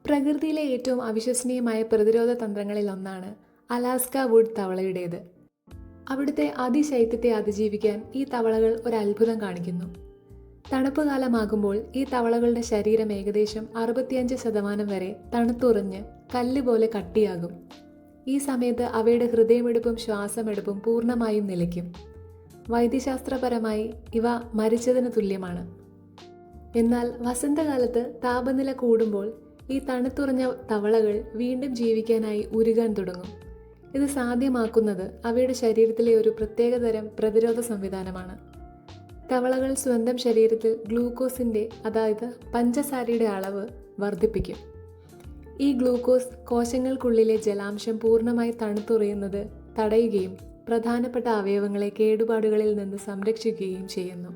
പ്രകൃതിയിലെ ഏറ്റവും അവിശ്വസനീയമായ പ്രതിരോധ തന്ത്രങ്ങളിൽ ഒന്നാണ് അലാസ്ക വുഡ് തവളയുടേത്. അവിടുത്തെ അതിശൈത്യത്തെ അതിജീവിക്കാൻ ഈ തവളകൾ ഒരു അത്ഭുതം കാണിക്കുന്നു. തണുപ്പ് കാലമാകുമ്പോൾ ഈ തവളകളുടെ ശരീരം ഏകദേശം 65% വരെ തണുത്തുറഞ്ഞ് കല്ല് പോലെ കട്ടിയാകും. ഈ സമയത്ത് അവയുടെ ഹൃദയമെടുപ്പും ശ്വാസമെടുപ്പും പൂർണ്ണമായും നിലയ്ക്കും. വൈദ്യശാസ്ത്രപരമായി ഇവ മരിച്ചതിന് തുല്യമാണ്. എന്നാൽ വസന്തകാലത്ത് താപനില കൂടുമ്പോൾ ഈ തണുത്തുറഞ്ഞ തവളകൾ വീണ്ടും ജീവിക്കാനായി ഉരുകാൻ തുടങ്ങും. ഇത് സാധ്യമാക്കുന്നത് അവയുടെ ശരീരത്തിലെ ഒരു പ്രത്യേകതരം പ്രതിരോധ സംവിധാനമാണ്. തവളകൾ സ്വന്തം ശരീരത്തിൽ ഗ്ലൂക്കോസിൻ്റെ, അതായത് പഞ്ചസാരയുടെ അളവ് വർദ്ധിപ്പിക്കും. ഈ ഗ്ലൂക്കോസ് കോശങ്ങൾക്കുള്ളിലെ ജലാംശം പൂർണ്ണമായി തണുത്തുറയുന്നത് തടയുകയും പ്രധാനപ്പെട്ട അവയവങ്ങളെ കേടുപാടുകളിൽ നിന്ന് സംരക്ഷിക്കുകയും ചെയ്യുന്നു.